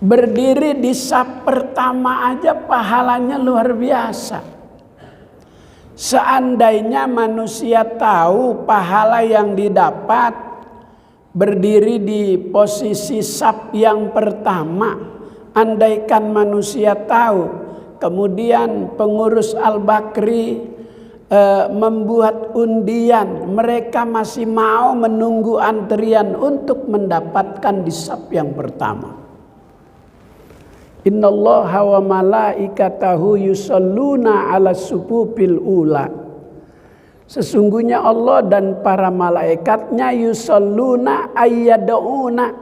Berdiri di saf pertama aja pahalanya luar biasa. Seandainya manusia tahu pahala yang didapat berdiri di posisi saf yang pertama, andaikan manusia tahu, kemudian pengurus Al-Bakri membuat undian, mereka masih mau menunggu antrian untuk mendapatkan di saf yang pertama. Innallaha wa malaikatahu yusalluna 'alas sufufil ula. Sesungguhnya Allah dan para malaikatnya yusalluna ayyaduna,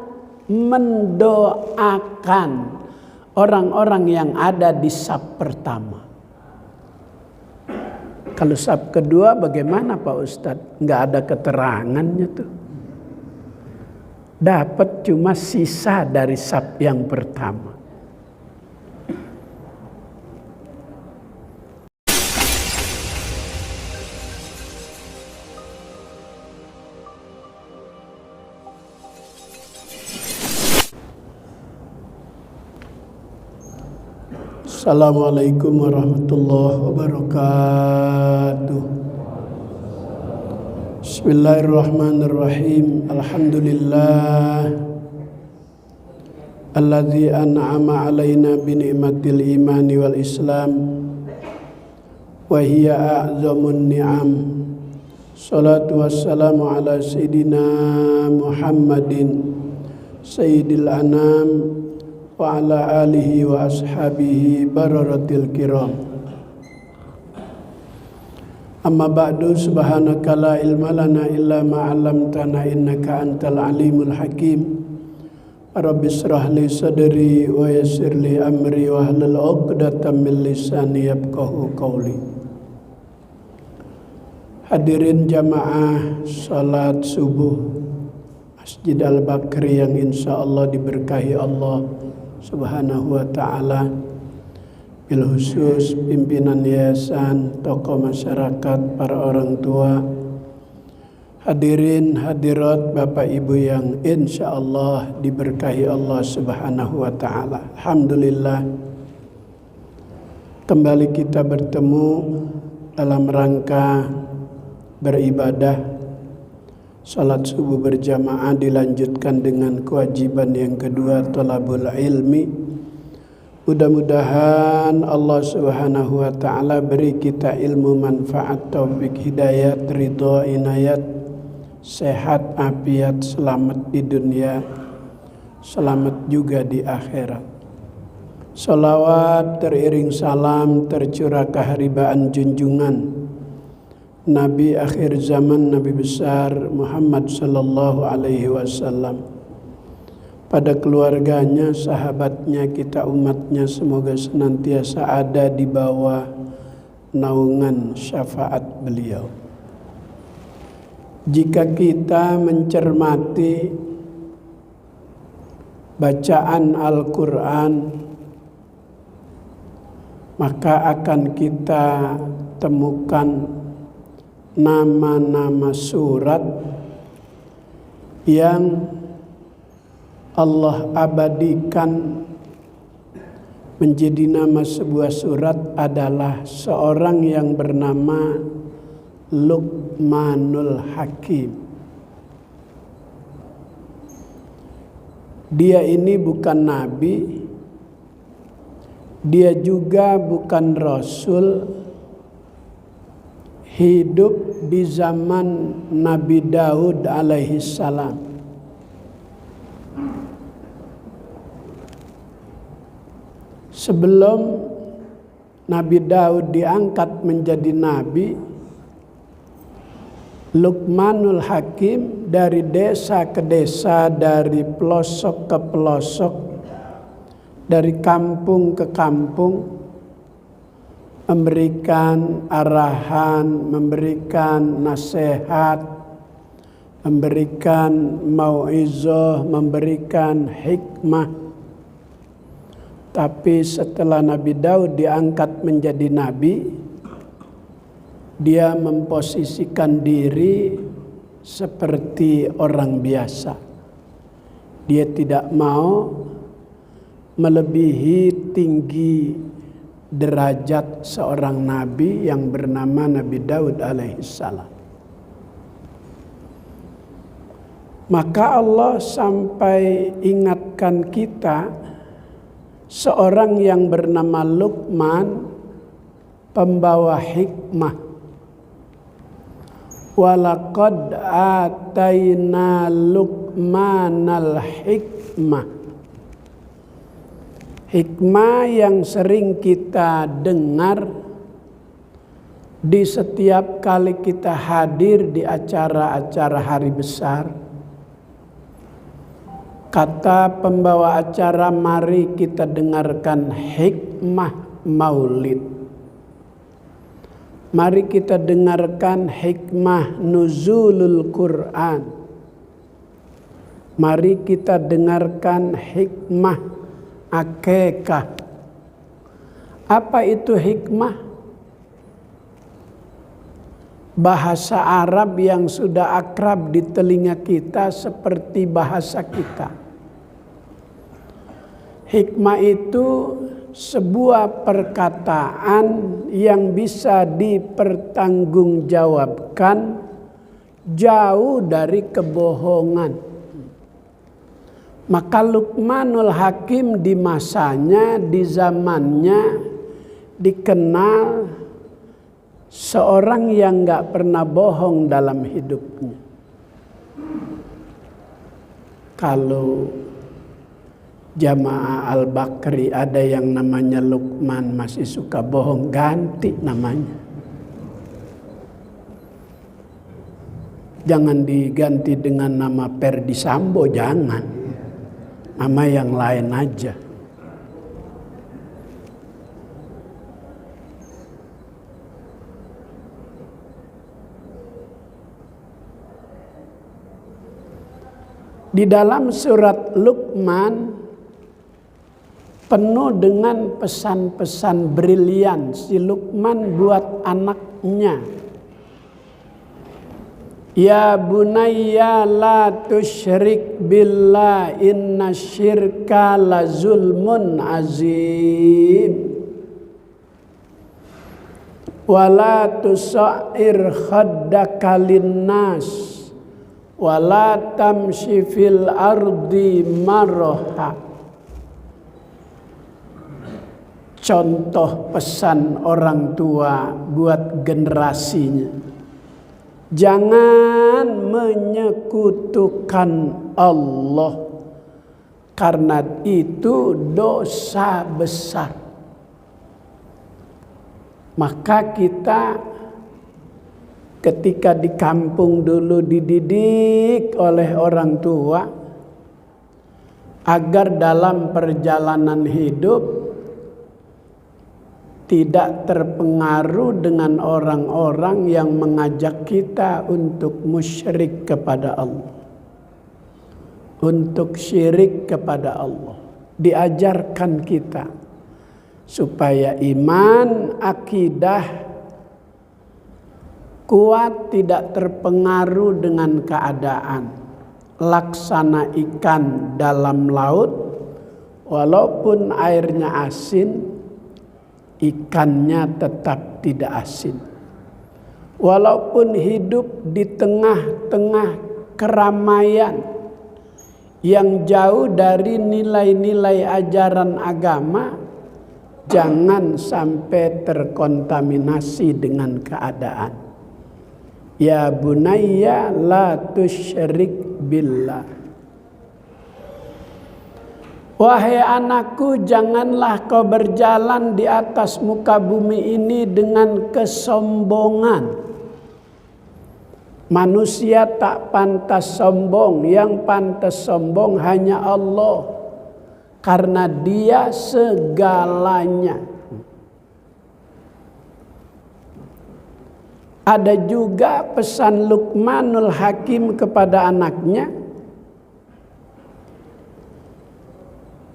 mendoakan orang-orang yang ada di saf pertama. Kalau saf kedua bagaimana Pak Ustadz? Nggak ada keterangannya tuh. Dapat cuma sisa dari saf yang pertama. Assalamualaikum warahmatullahi wabarakatuh. Bismillahirrahmanirrahim. Alhamdulillah alladzi an'ama alaina bi ni'matil imani wal islam wa hiya a'zamun ni'am. Salatu wassalamu ala sayyidina Muhammadin sayyidil anam wa ala alihi wa ashabihi bararatil kiram. Amma ba'du, subhanaka la ilma lana illa ma 'allamtana innaka antal alimul hakim. Rabbi shrah li sadri wa yassir li amri wa hlul 'uqdatam min lisani yafqahu qawli. Hadirin jamaah salat subuh Masjid Al-Bakri yang insyaallah diberkahi Allah Subhanahu wa ta'ala, bil khusus pimpinan yayasan, tokoh masyarakat, para orang tua, hadirin hadirat Bapak Ibu yang insyaallah diberkahi Allah Subhanahu wa ta'ala. Alhamdulillah, kembali kita bertemu dalam rangka beribadah. Salat subuh berjamaah dilanjutkan dengan kewajiban yang kedua, thalabul ilmi. Mudah-mudahan Allah Subhanahu wa ta'ala beri kita ilmu manfaat, taufik, hidayat, ridha, inayat, sehat, afiat, selamat di dunia, selamat juga di akhirat. Salawat teriring salam tercurah keharibaan junjungan Nabi akhir zaman, Nabi besar Muhammad sallallahu alaihi wasallam, pada keluarganya, sahabatnya, kita umatnya, semoga senantiasa ada di bawah naungan syafaat beliau. Jika kita mencermati bacaan Al-Quran, maka akan kita temukan nama-nama surat yang Allah abadikan menjadi nama sebuah surat adalah seorang yang bernama Luqmanul Hakim. Dia ini bukan nabi, dia juga bukan rasul, hidup di zaman Nabi Daud alaihi salam. Sebelum Nabi Daud diangkat menjadi nabi, Luqmanul Hakim dari desa ke desa, dari pelosok ke pelosok, dari kampung ke kampung, memberikan arahan, memberikan nasihat, memberikan mau'izah, memberikan hikmah. Tapi setelah Nabi Daud diangkat menjadi nabi, dia memposisikan diri seperti orang biasa. Dia tidak mau melebihi tinggi derajat seorang nabi yang bernama Nabi Daud alaihissalam. Maka Allah sampai ingatkan kita seorang yang bernama Luqman, pembawa hikmah. Walaqad atayna Luqmanal hikmah. Hikmah yang sering kita dengar di setiap kali kita hadir di acara-acara hari besar. Kata pembawa acara, mari kita dengarkan hikmah maulid. Mari kita dengarkan hikmah nuzulul Quran. Mari kita dengarkan hikmah akikah. Apa itu hikmah? Bahasa Arab yang sudah akrab di telinga kita seperti bahasa kita. Hikmah itu sebuah perkataan yang bisa dipertanggungjawabkan jauh dari kebohongan. Maka Luqmanul Hakim di masanya, di zamannya dikenal seorang yang gak pernah bohong dalam hidupnya. Kalau jamaah Al-Bakri ada yang namanya Luqman masih suka bohong, ganti namanya. Jangan diganti dengan nama Perdi Sambo, jangan. Nama yang lain aja. Di dalam surat Luqman penuh dengan pesan-pesan brilian si Luqman buat anaknya. Ya bunayya la tusyrik billah inna syirka la zulmun azim. Wa la tusa'ir khaddaka linnas wa la tamshi fil ardi marha. Contoh pesan orang tua buat generasinya. Jangan menyekutukan Allah, karena itu dosa besar. Maka kita ketika di kampung dulu dididik oleh orang tua agar dalam perjalanan hidup tidak terpengaruh dengan orang-orang yang mengajak kita untuk musyrik kepada Allah. Untuk syirik kepada Allah. Diajarkan kita supaya iman, akidah kuat, tidak terpengaruh dengan keadaan. Laksana ikan dalam laut, walaupun airnya asin, ikannya tetap tidak asin. Walaupun hidup di tengah-tengah keramaian yang jauh dari nilai-nilai ajaran agama, jangan sampai terkontaminasi dengan keadaan. Ya bunayya la tusyrik billah. Wahai anakku, janganlah kau berjalan di atas muka bumi ini dengan kesombongan. Manusia tak pantas sombong, yang pantas sombong hanya Allah. Karena Dia segalanya. Ada juga pesan Luqmanul Hakim kepada anaknya.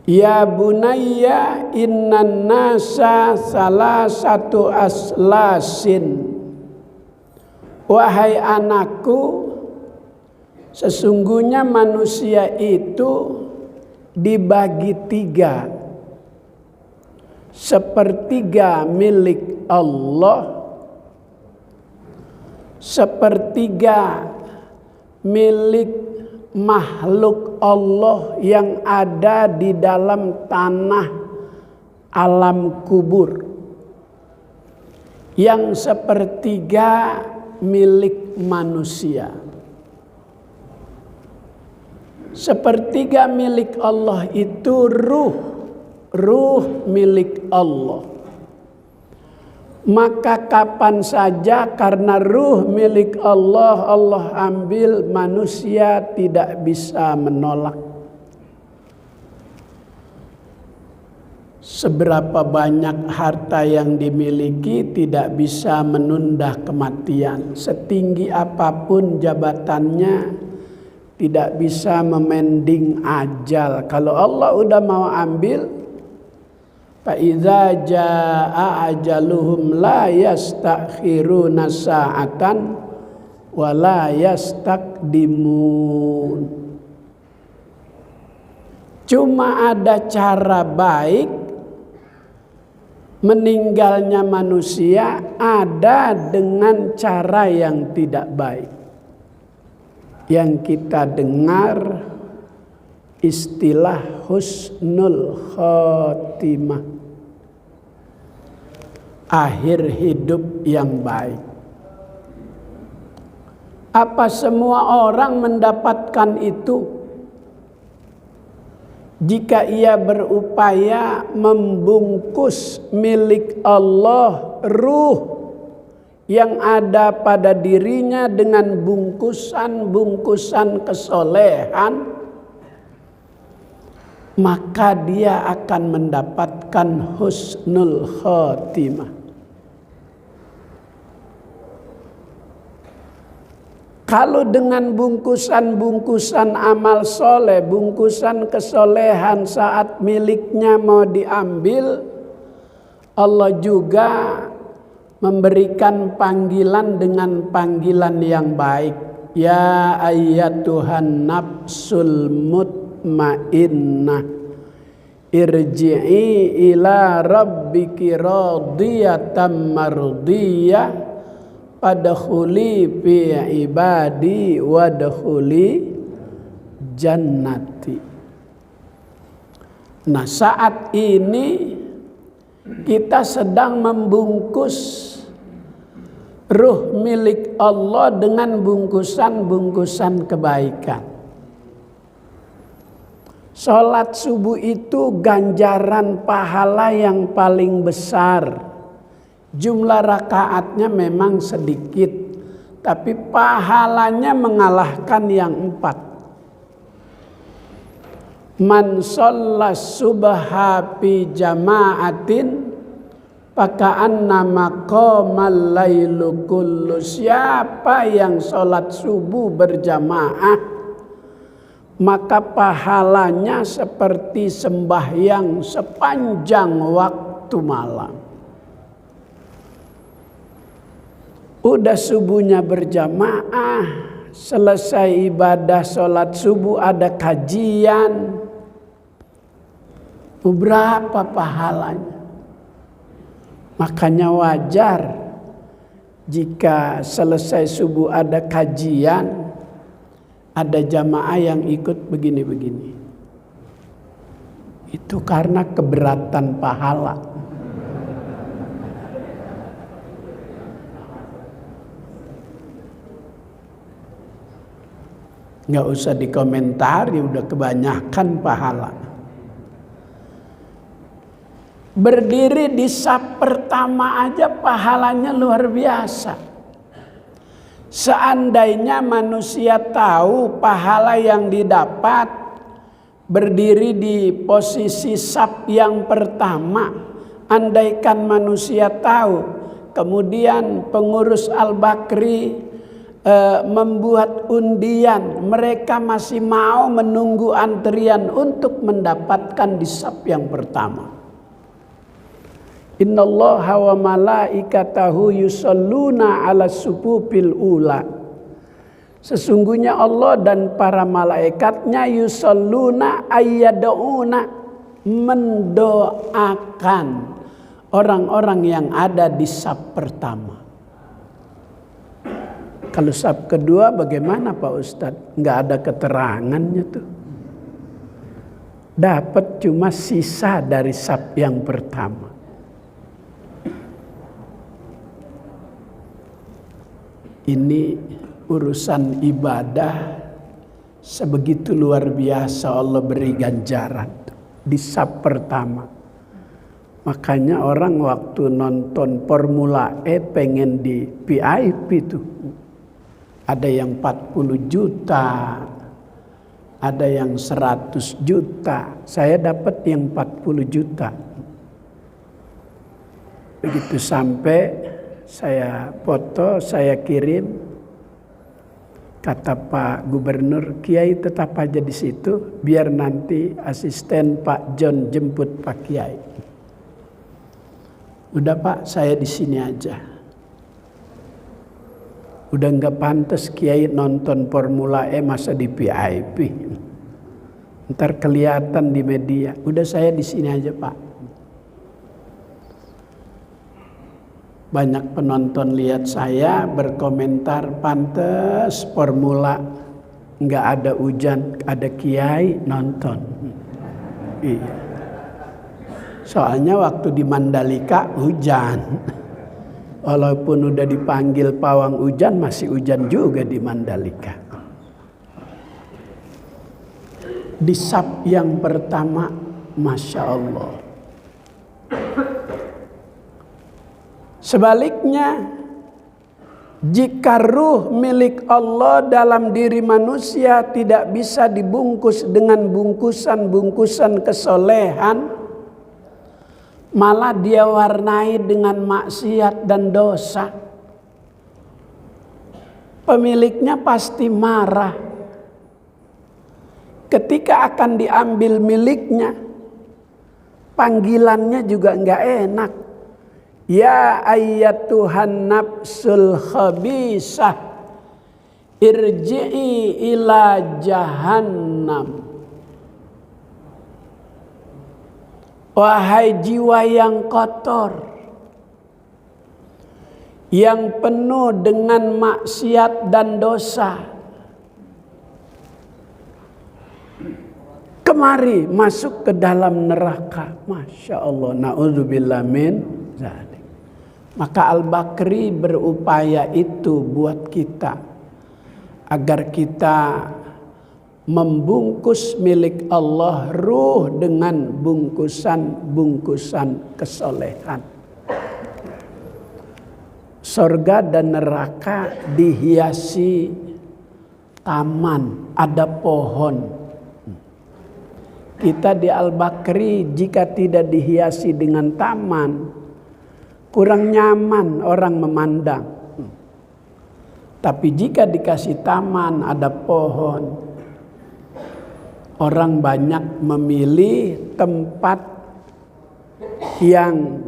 Ya bunayya innan nasa salasatu aslasin. Wahai anakku, sesungguhnya manusia itu dibagi 3 sepertiga milik Allah, sepertiga milik makhluk Allah yang ada di dalam tanah alam kubur, yang sepertiga milik manusia. Sepertiga milik Allah itu ruh milik Allah. Maka kapan saja karena ruh milik Allah, Allah ambil, manusia tidak bisa menolak. Seberapa banyak harta yang dimiliki tidak bisa menunda kematian. Setinggi apapun jabatannya tidak bisa memending ajal. Kalau Allah udah mau ambil, fa idza jaa ajaluhum la yastakhiruna sa'atan wa la yastaqdimun. Cuma ada cara baik meninggalnya manusia, ada dengan cara yang tidak baik. Yang kita dengar istilah husnul khotimah, akhir hidup yang baik. Apa semua orang mendapatkan itu? Jika ia berupaya membungkus milik Allah, ruh yang ada pada dirinya dengan bungkusan-bungkusan kesolehan, maka dia akan mendapatkan husnul khotimah. Kalau dengan bungkusan-bungkusan amal soleh, bungkusan kesolehan saat miliknya mau diambil, Allah juga memberikan panggilan dengan panggilan yang baik. Ya ayyatuhan nafsul mutmainnah, irji'i ila rabbiki radiyatan mardiyah, padkhuli fi ibadi wadkhuli jannati. Nah, saat ini kita sedang membungkus ruh milik Allah dengan bungkusan-bungkusan kebaikan. Sholat subuh itu ganjaran pahala yang paling besar. Jumlah rakaatnya memang sedikit, tapi pahalanya mengalahkan yang 4. Man shollas subha fi jama'atin faka'annama qamal lailu kullu. Siapa yang sholat subuh berjamaah, maka pahalanya seperti sembahyang sepanjang waktu malam. Udah subuhnya berjamaah, selesai ibadah sholat subuh ada kajian, berapa pahalanya? Makanya wajar jika selesai subuh ada kajian, ada jamaah yang ikut begini-begini. Itu karena keberatan pahala. Nggak usah dikomentari, udah kebanyakan pahala. Berdiri di saf pertama aja pahalanya luar biasa. Seandainya manusia tahu pahala yang didapat berdiri di posisi saf yang pertama, andaikan manusia tahu, kemudian pengurus Al-Bakri membuat undian, mereka masih mau menunggu antrian untuk mendapatkan di saf yang pertama. Innallaha wa malaikatahu yusholluna ala sufufil ula. Sesungguhnya Allah dan para malaikatnya yusholluna ayyada'una, mendoakan orang-orang yang ada di saf pertama. Kalau saf kedua bagaimana Pak Ustadz? Nggak ada keterangannya tuh. Dapat cuma sisa dari saf yang pertama. Ini urusan ibadah sebegitu luar biasa Allah beri ganjaran di saf pertama. Makanya orang waktu nonton Formula E pengen di VIP tuh. Ada yang 40 juta, ada yang 100 juta. Saya dapat yang 40 juta. Begitu sampai saya foto, saya kirim. Kata Pak Gubernur, Kiai tetap aja di situ, biar nanti asisten Pak John jemput Pak Kiai. Udah Pak, saya di sini aja. Udah nggak pantas Kiai nonton Formula E masa di VIP. Ntar kelihatan di media. Udah saya di sini aja Pak. Banyak penonton lihat saya berkomentar, pantas Formula nggak ada hujan, ada Kiai nonton. Iya. Soalnya waktu di Mandalika hujan. Walaupun udah dipanggil pawang hujan, masih hujan juga di Mandalika. Di saf yang pertama, Masya Allah. Sebaliknya, jika ruh milik Allah dalam diri manusia tidak bisa dibungkus dengan bungkusan-bungkusan kesolehan, malah dia warnai dengan maksiat dan dosa. Pemiliknya pasti marah. Ketika akan diambil miliknya, panggilannya juga enggak enak. Ya ayyatuhan nafsul khabisah, irji'i ila jahannam. Wahai jiwa yang kotor, yang penuh dengan maksiat dan dosa, kemari masuk ke dalam neraka. Masya Allah, na'udzubillah min dzalik. Maka Al-Bakri berupaya itu buat kita, agar kita membungkus milik Allah ruh dengan bungkusan-bungkusan kesolehan. Surga dan neraka dihiasi taman, ada pohon. Kita di Al-Bakri jika tidak dihiasi dengan taman, kurang nyaman orang memandang. Tapi jika dikasih taman, ada pohon, orang banyak memilih tempat yang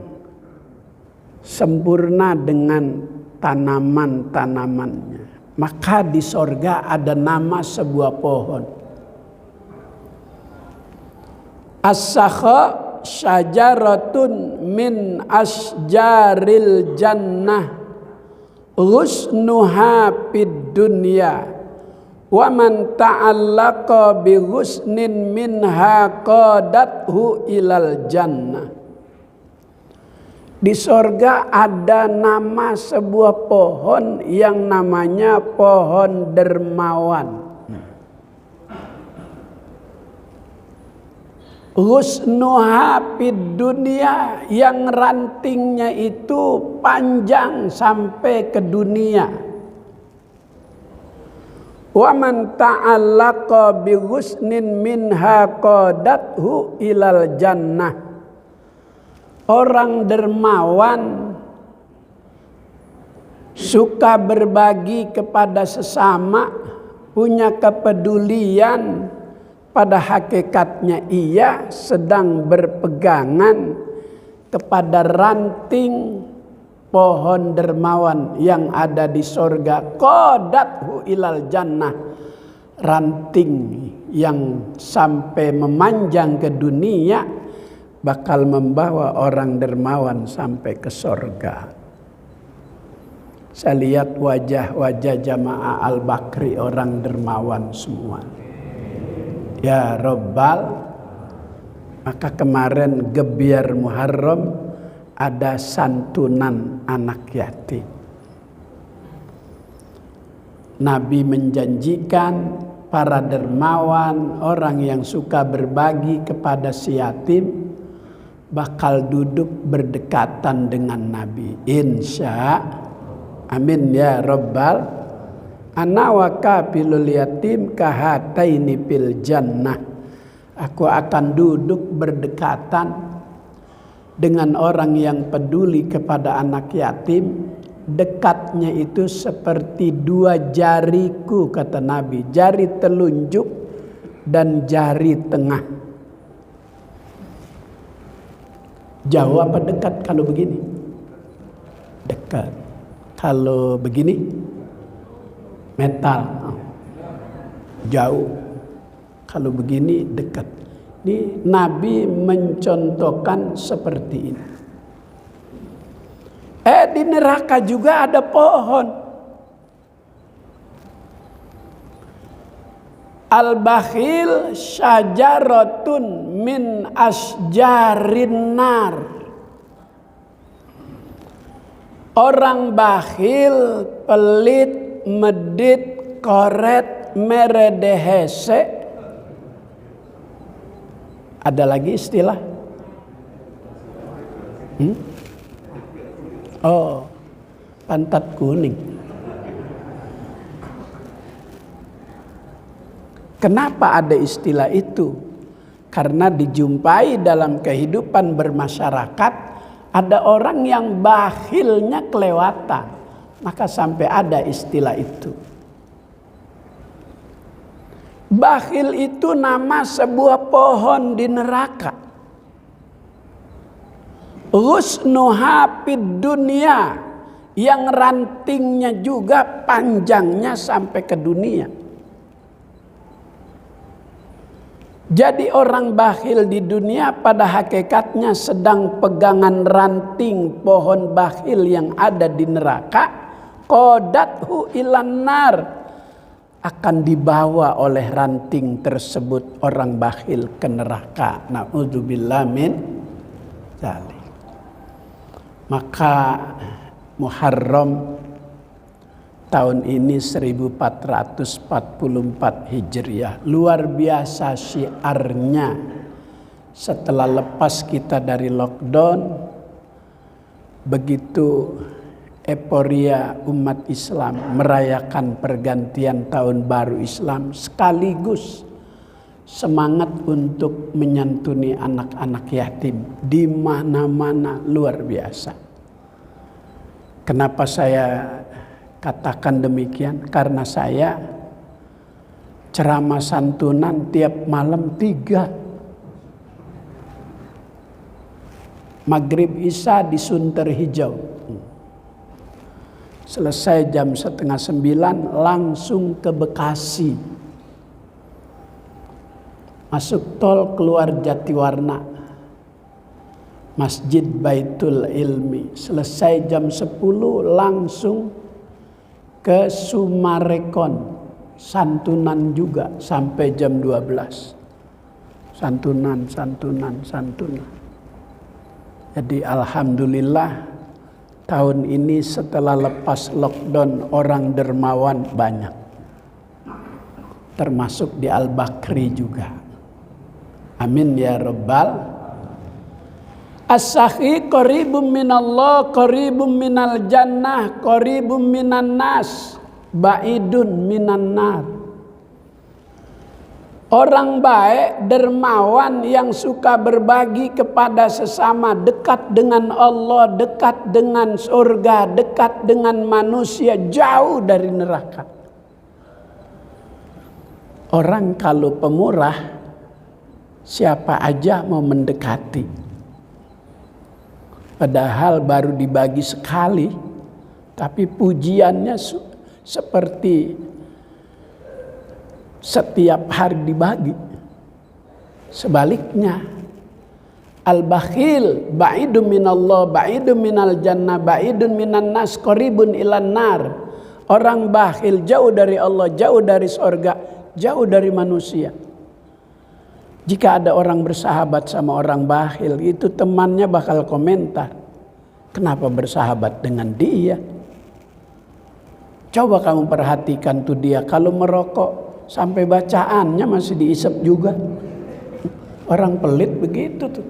sempurna dengan tanaman-tanamannya. Maka di sorga ada nama sebuah pohon. As-sakha syajaratun min asjaril jannah ghusnuha fid dunya wa man ta'allaqa bi ghusnin minha qadathu ilal jannah. Di sorga ada nama sebuah pohon yang namanya pohon dermawan. Ghusnuha fid dunya, yang rantingnya itu panjang sampai ke dunia. Wa man ta'allaqa bi ghusnin minha qadathu ilal jannah. Orang dermawan suka berbagi kepada sesama, punya kepedulian, pada hakikatnya ia sedang berpegangan kepada ranting pohon dermawan yang ada di sorga. Qadathu ilal jannah, ranting yang sampai memanjang ke dunia, bakal membawa orang dermawan sampai ke sorga. Saya lihat wajah-wajah jamaah Al-Bakri orang dermawan semua. Ya Rabbal, maka kemarin Gebiar Muharram ada santunan anak yatim. Nabi menjanjikan para dermawan, orang yang suka berbagi kepada si yatim, bakal duduk berdekatan dengan Nabi. Insya amin ya Rabbal. Ana wa kafilul yatim kahataini fil jannah. Aku akan duduk berdekatan dengan orang yang peduli kepada anak yatim. Dekatnya itu seperti dua jariku, kata Nabi. Jari telunjuk dan jari tengah. Jauh apa dekat kalau begini? Dekat. Kalau begini? Metal. Jauh. Kalau begini dekat. Ini Nabi mencontohkan seperti ini. Di neraka juga ada pohon. Al-bakhil syajaratun min asjarin nar. Orang bakhil, pelit, medit, koret, meredehese. Ada lagi istilah? Oh, pantat kuning. Kenapa ada istilah itu? Karena dijumpai dalam kehidupan bermasyarakat, ada orang yang bakhilnya kelewatan. Maka sampai ada istilah itu. Bakhil itu nama sebuah pohon di neraka. Husnuha fid dunia, yang rantingnya juga panjangnya sampai ke dunia. Jadi orang bakhil di dunia pada hakikatnya sedang pegangan ranting pohon bakhil yang ada di neraka. Qadathu ilan nar, akan dibawa oleh ranting tersebut orang bakhil ke neraka. Na'udzubillah min dzalik. Maka Muharram tahun ini 1444 Hijriah. Luar biasa syiarnya. Setelah lepas kita dari lockdown, begitu euforia umat Islam merayakan pergantian tahun baru Islam, sekaligus semangat untuk menyantuni anak-anak yatim di mana-mana, luar biasa. Kenapa saya katakan demikian? Karena saya ceramah santunan tiap malam 3. Maghrib Isya di Sunter Hijau. Selesai jam 8:30 langsung ke Bekasi. Masuk tol, keluar Jatiwarna, Masjid Baitul Ilmi. Selesai jam 10 langsung ke Sumarekon, santunan juga sampai jam 12. Santunan. Jadi alhamdulillah tahun ini setelah lepas lockdown orang dermawan banyak. Termasuk di Al-Bakri juga. Amin ya Rabbal. As-sakhi qaribum minallah, qaribum minal jannah, qaribum minan nas, ba'idun minan nar. Orang baik, dermawan yang suka berbagi kepada sesama, dekat dengan Allah, dekat dengan surga, dekat dengan manusia, jauh dari neraka. Orang kalau pemurah, siapa aja mau mendekati. Padahal baru dibagi sekali, tapi pujiannya seperti setiap hari dibagi. Sebaliknya, Al-bakhil ba'idun minallah, ba'idun minal jannah, ba'idun minan nas, qaribun ilan nar. Orang bakhil jauh dari Allah, jauh dari surga, jauh dari manusia. Jika ada orang bersahabat sama orang bakhil, itu temannya bakal komentar, kenapa bersahabat dengan dia? Coba kamu perhatikan tuh dia, kalau merokok sampai bacaannya masih diisep juga. Orang pelit begitu tuh.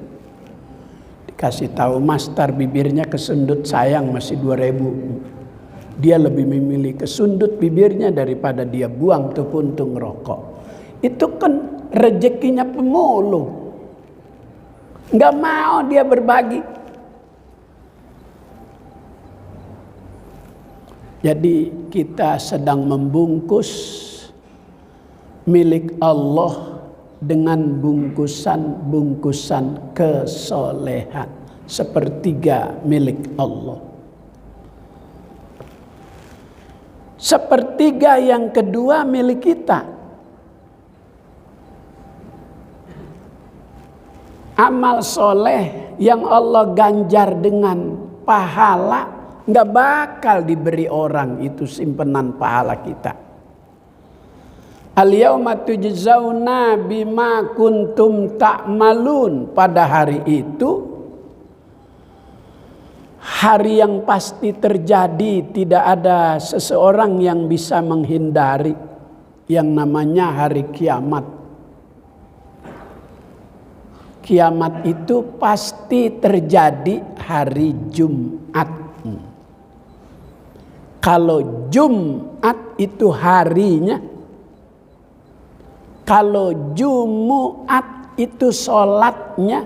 Dikasih tahu master bibirnya kesundut, sayang masih 2.000. Dia lebih memilih kesundut bibirnya daripada dia buang tuh puntung rokok. Itu kan rezekinya pemulung. Nggak mau dia berbagi. Jadi kita sedang membungkus milik Allah dengan bungkusan-bungkusan kesolehan. Sepertiga milik Allah. Sepertiga yang kedua milik kita. Amal soleh yang Allah ganjar dengan pahala nggak bakal diberi orang, itu simpenan pahala kita. Al-yauma tujzauna bima kuntum ta'malun. Pada hari itu, hari yang pasti terjadi, tidak ada seseorang yang bisa menghindari, yang namanya hari kiamat. Kiamat itu pasti terjadi hari Jumat. Kalau Jumat itu harinya, kalau Jumuat itu sholatnya,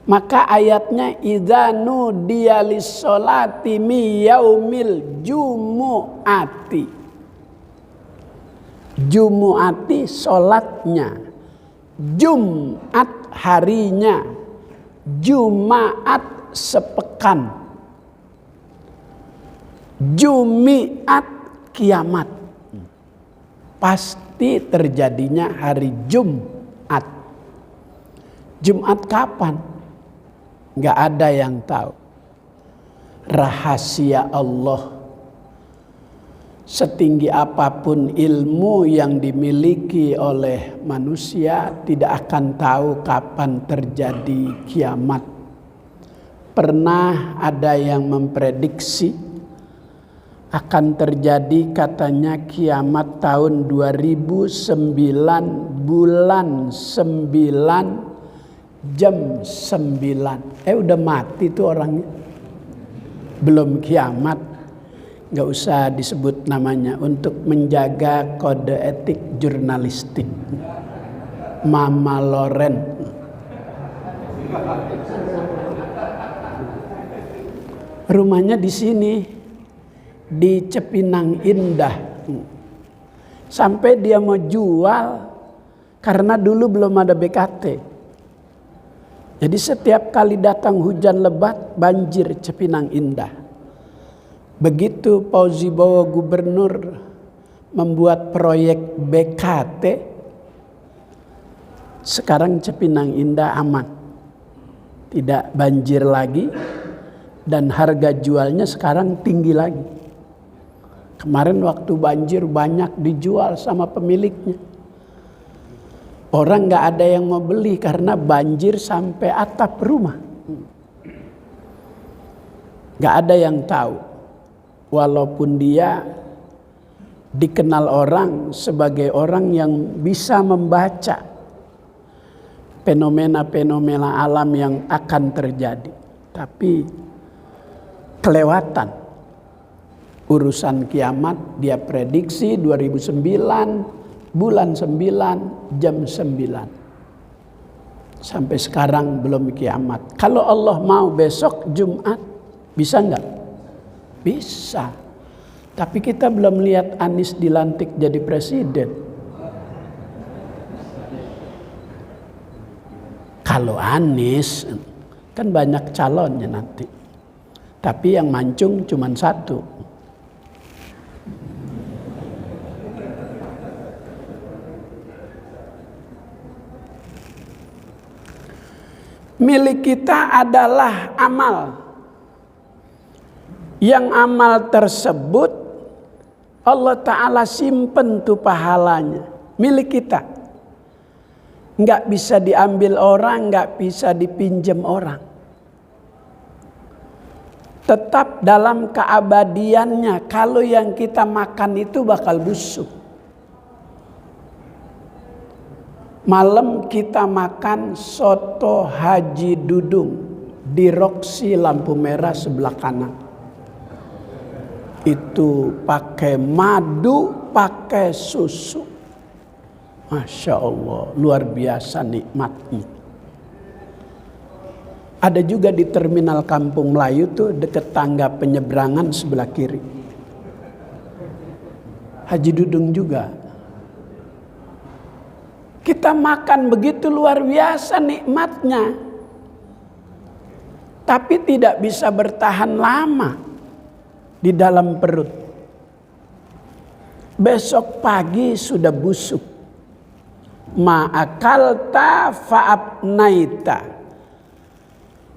maka ayatnya idza nudiya lis-sholati mi yaumil jumu'ati. Jumu'ati sholatnya, Jumat harinya, Jumaat sepekan, Jumiat kiamat. Pasti terjadinya hari Jumat. Jumat kapan? Gak ada yang tahu. Rahasia Allah. Setinggi apapun ilmu yang dimiliki oleh manusia, tidak akan tahu kapan terjadi kiamat. Pernah ada yang memprediksi akan terjadi katanya kiamat tahun 2009 bulan 9 jam 9. Udah mati tuh orangnya. Belum kiamat. Gak usah disebut namanya, untuk menjaga kode etik jurnalistik. Mama Loren. Rumahnya di sini, di Cipinang Indah. Sampai dia mau jual karena dulu belum ada BKT. Jadi setiap kali datang hujan lebat, banjir Cipinang Indah. Begitu Fauzi Bowo gubernur membuat proyek BKT, sekarang Cipinang Indah aman. Tidak banjir lagi dan harga jualnya sekarang tinggi lagi. Kemarin waktu banjir banyak dijual sama pemiliknya. Orang gak ada yang mau beli karena banjir sampai atap rumah. Gak ada yang tahu. Walaupun dia dikenal orang sebagai orang yang bisa membaca fenomena-fenomena alam yang akan terjadi. Tapi kelewatan. Urusan kiamat dia prediksi 2009 bulan 9 jam 9. Sampai sekarang belum kiamat. Kalau Allah mau besok Jumat, bisa enggak? Bisa. Tapi kita belum lihat Anies dilantik jadi presiden. Kalau Anies kan banyak calonnya nanti. Tapi yang mancung cuma satu. Milik kita adalah amal. Yang amal tersebut Allah Ta'ala simpen tuh pahalanya. Milik kita. Nggak bisa diambil orang, nggak bisa dipinjam orang. Tetap dalam keabadiannya. Kalau yang kita makan itu bakal busuk. Malam kita makan soto Haji Dudung di Roxy lampu merah sebelah kanan. Itu pakai madu, pakai susu. Masya Allah, luar biasa nikmatnya. Ada juga di terminal Kampung Melayu tuh dekat tangga penyeberangan sebelah kiri. Haji Dudung juga. Kita makan begitu luar biasa nikmatnya. Tapi tidak bisa bertahan lama di dalam perut. Besok pagi sudah busuk. Ma'akalta fa'abnaita.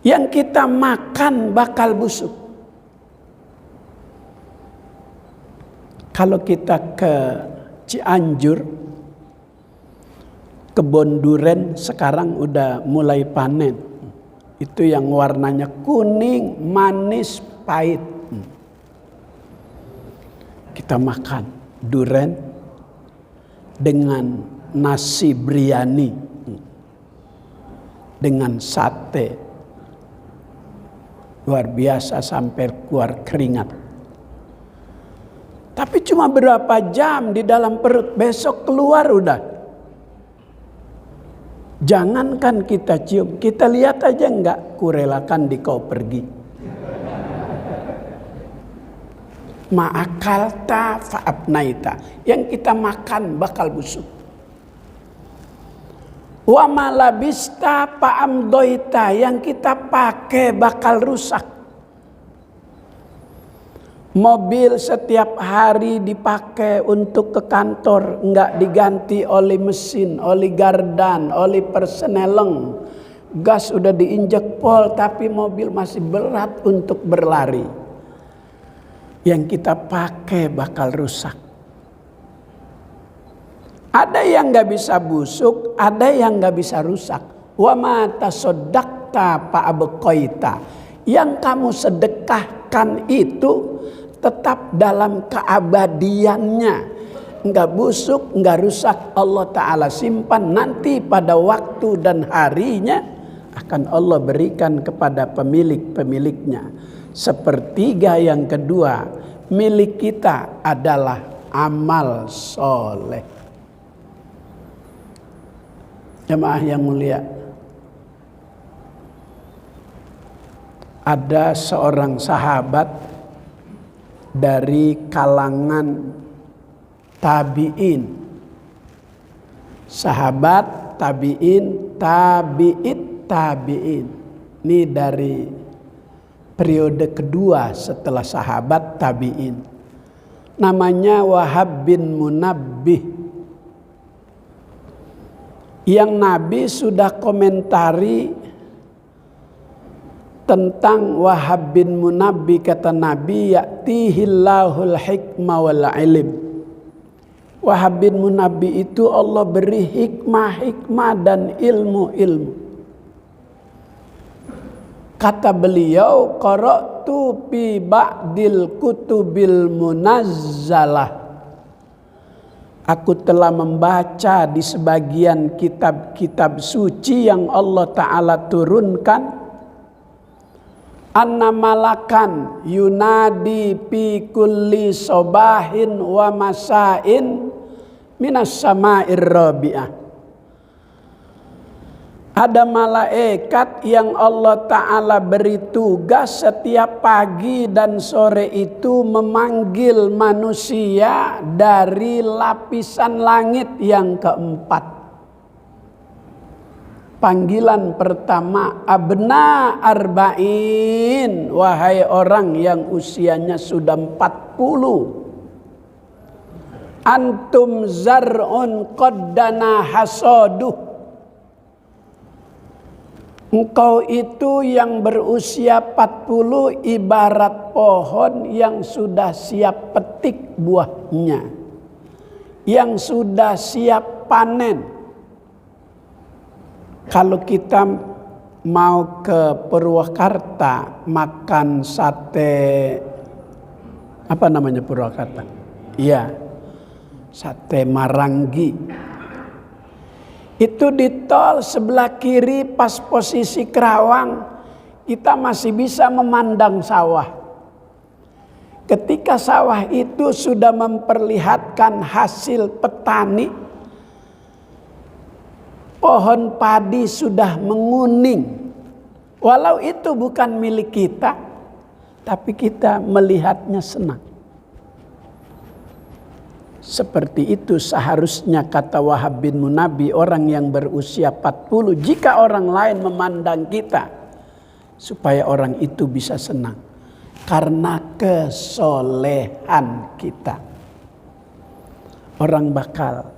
Yang kita makan bakal busuk. Kalau kita ke Cianjur, kebun duren sekarang udah mulai panen. Itu yang warnanya kuning, manis, pahit. Kita makan duren dengan nasi biryani, dengan sate. Luar biasa sampai keluar keringat. Tapi cuma berapa jam di dalam perut, besok keluar udah. Jangankan kita cium, kita lihat aja enggak, kurelakan di kau pergi. Ma'akalta fa'abnaita. Yang kita makan bakal busuk. Wa malabista fa'amdoita. Yang kita pakai bakal rusak. Mobil setiap hari dipakai untuk ke kantor, enggak diganti oli mesin, oli gardan, oli perseneleng. Gas udah diinjek pol, tapi mobil masih berat untuk berlari. Yang kita pakai bakal rusak. Ada yang enggak bisa busuk, ada yang enggak bisa rusak. Wa ma tasaddaqta fa'abqaita. Yang kamu sedekahkan itu tetap dalam keabadiannya. Enggak busuk, enggak rusak. Allah Ta'ala simpan, nanti pada waktu dan harinya akan Allah berikan kepada pemilik-pemiliknya. Sepertiga yang kedua, milik kita adalah amal soleh. Jemaah yang mulia, ada seorang sahabat dari kalangan tabi'in. Sahabat, tabi'in, tabi'in. Ini dari periode kedua setelah sahabat tabi'in. Namanya Wahab bin Munabbih. Yang Nabi sudah komentari tentang Wahab bin Munabbih, kata Nabi, ya'tihillahul hikmah wal ilm. Wahab bin Munabbih itu Allah beri hikmah dan ilmu. Kata beliau, qara'tu fi ba'dil kutubil munazzalah. Aku telah membaca di sebagian kitab-kitab suci yang Allah Ta'ala turunkan. Anna malakan yunadi fi kulli sobahin wa masain minas sama'ir rabi'ah. Ada malaikat yang Allah Ta'ala beri tugas setiap pagi dan sore itu memanggil manusia dari lapisan langit yang keempat. Panggilan pertama, abna arba'in, wahai orang yang usianya sudah 40. Antum zar'un qaddana hasaduh. Engkau itu yang berusia 40 ibarat pohon yang sudah siap petik buahnya, yang sudah siap panen. Kalau kita mau ke Purwakarta makan sate, apa namanya Purwakarta? Iya, sate Marangi. Itu di tol sebelah kiri pas posisi Kerawang, kita masih bisa memandang sawah. Ketika sawah itu sudah memperlihatkan hasil petani, pohon padi sudah menguning. Walau itu bukan milik kita, tapi kita melihatnya senang. Seperti itu seharusnya kata Wahab bin Munabi, orang yang berusia 40, jika orang lain memandang kita, supaya orang itu bisa senang. Karena kesolehan kita. Orang bakal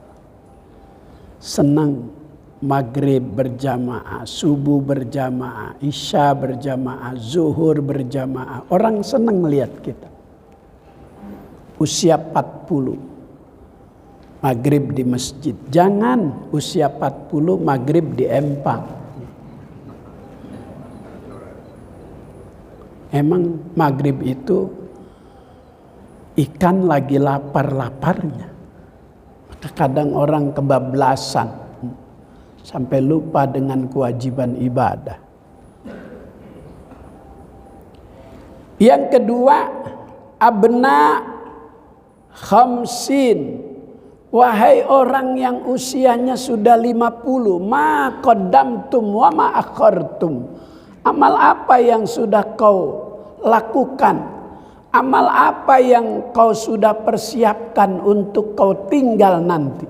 senang maghrib berjamaah, subuh berjamaah, isya berjamaah, zuhur berjamaah. Orang senang melihat kita. Usia 40. Maghrib di masjid. Jangan usia 40 maghrib di empang. Emang maghrib itu ikan lagi lapar-laparnya. Maka kadang orang kebablasan sampai lupa dengan kewajiban ibadah. Yang kedua, abna khamsin. Wahai orang yang usianya sudah 50, ma qaddamtum wa ma akhartum. Amal apa yang sudah kau lakukan? Amal apa yang kau sudah persiapkan untuk kau tinggal nanti?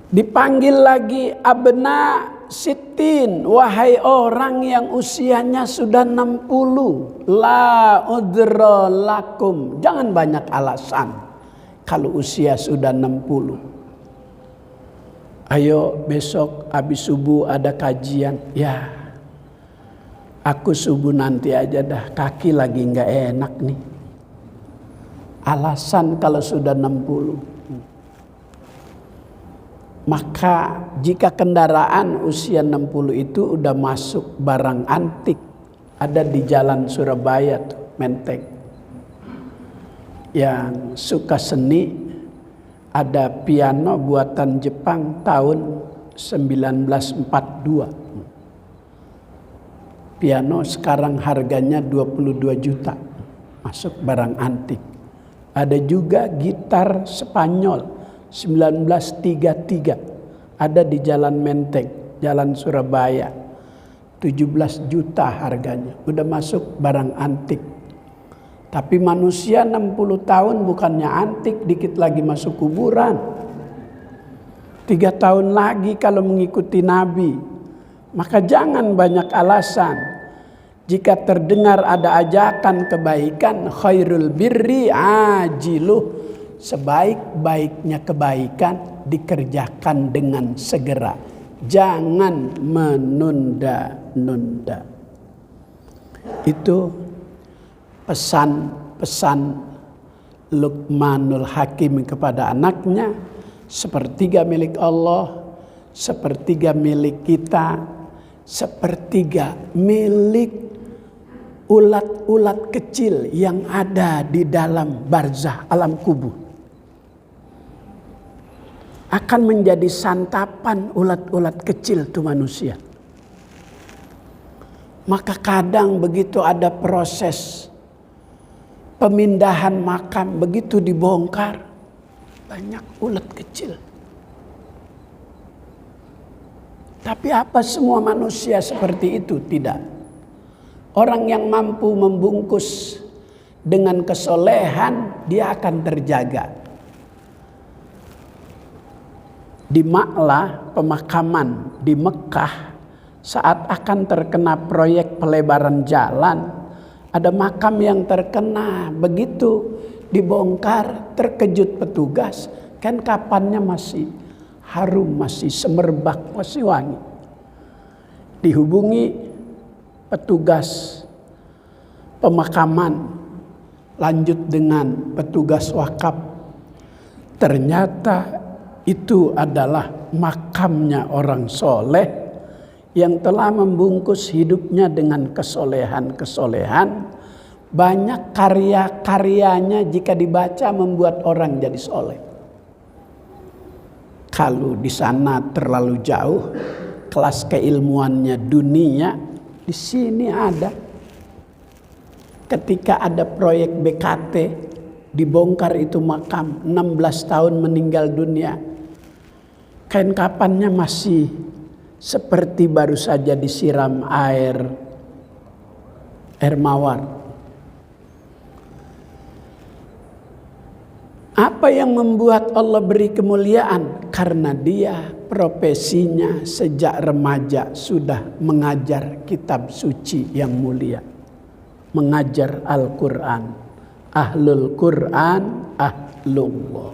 Dipanggil lagi abna sittin, wahai orang yang usianya sudah 60, la udra lakum. Jangan banyak alasan kalau usia sudah 60. Ayo besok habis subuh ada kajian. Ya, aku subuh nanti aja dah, kaki lagi nggak enak nih. Alasan kalau sudah 60. Maka jika kendaraan usia 60 itu udah masuk barang antik, ada di jalan Surabaya tuh, Menteng. Yang suka seni, ada piano buatan Jepang tahun 1942. Piano sekarang harganya 22 juta, masuk barang antik. Ada juga gitar Spanyol 1933, ada di Jalan Menteng, Jalan Surabaya, 17 juta harganya, udah masuk barang antik. Tapi manusia 60 tahun bukannya antik, dikit lagi masuk kuburan. 3 tahun lagi kalau mengikuti Nabi. Maka jangan banyak alasan. Jika terdengar ada ajakan kebaikan, khairul birri ajiluh, sebaik-baiknya kebaikan dikerjakan dengan segera. Jangan menunda-nunda. Itu pesan-pesan Luqmanul Hakim kepada anaknya. Sepertiga milik Allah, sepertiga milik kita, sepertiga milik ulat-ulat kecil yang ada di dalam barzah alam kubur. Akan menjadi santapan ulat-ulat kecil itu manusia. Maka kadang begitu ada proses pemindahan makam, begitu dibongkar, banyak ulat kecil. Tapi apa semua manusia seperti itu? Tidak. Orang yang mampu membungkus dengan kesolehan, dia akan terjaga. Di Ma'lah, pemakaman di Mekah, saat akan terkena proyek pelebaran jalan, ada makam yang terkena. Begitu dibongkar, terkejut petugas, kan kapannya masih harum, masih semerbak, masih wangi. Dihubungi petugas pemakaman, lanjut dengan petugas wakaf. Ternyata itu adalah makamnya orang soleh yang telah membungkus hidupnya dengan kesolehan-kesolehan. Banyak karya-karyanya jika dibaca membuat orang jadi soleh. Kalau di sana terlalu jauh, kelas keilmuannya dunia, di sini ada. Ketika ada proyek BKT, dibongkar itu makam, 16 tahun meninggal dunia. Kain kafannya masih seperti baru saja disiram air mawar. Apa yang membuat Allah beri kemuliaan? Karena dia profesinya sejak remaja sudah mengajar kitab suci yang mulia. Mengajar Al-Quran. Ahlul Quran, ahlullah.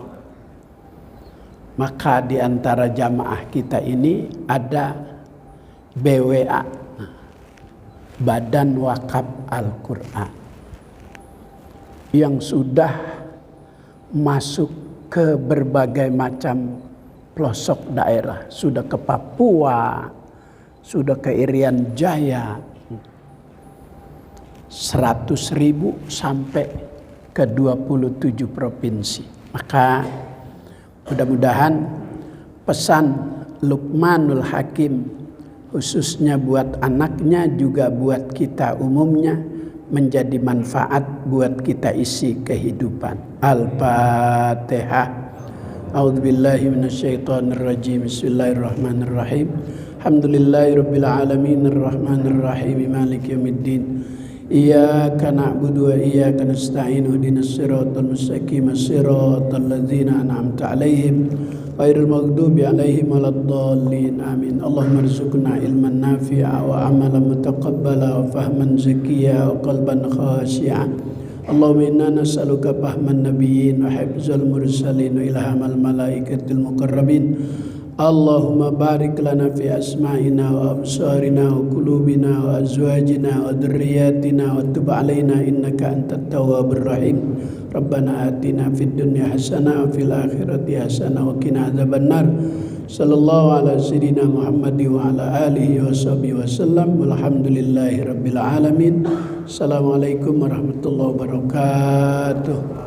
Maka di antara jamaah kita ini ada BWA, Badan Wakaf Al-Quran, yang sudah masuk ke berbagai macam pelosok daerah. Sudah ke Papua, sudah ke Irian Jaya, 100.000 sampai ke 27 provinsi. Maka mudah-mudahan pesan Luqmanul Hakim khususnya buat anaknya, juga buat kita umumnya, menjadi manfaat buat kita isi kehidupan. Al-Fatihah. A'udzubillahi minasyaitonirrajim. Bismillahirrahmanirrahim. Alhamdulillahirabbil alamin arrahmanir rahim maliki yaumiddin. Iyyaka na'budu wa iyyaka nasta'in ihdinas siratal mustaqim siratal ladzina an'amta 'alaihim ghairil maghdubi 'alaihim waladdallin. Amin. Allahumma arzuqna ilman nafi'a wa amalan mutaqabbala wa fahman zakiyya wa qalban khashi'a. Allahumma inna nas'aluka fahman nabiyyin wa hifzal mursalin wa ilhamal malaikatil muqarrabin. Allahumma barik lana fi asma'ina wa absarina wa qulubina wa azwajina wa dhurriyyatina wa tub alaina innaka antat tawwabur rahim. Rabbana atina fid dunya hasanah wa fil akhirati hasanah wa qina adzabannar. Sallallahu ala sayyidina Muhammad wa ala alihi wa sahbihi wasallam. Walhamdulillahi rabbil alamin. Assalamualaikum warahmatullahi wabarakatuh.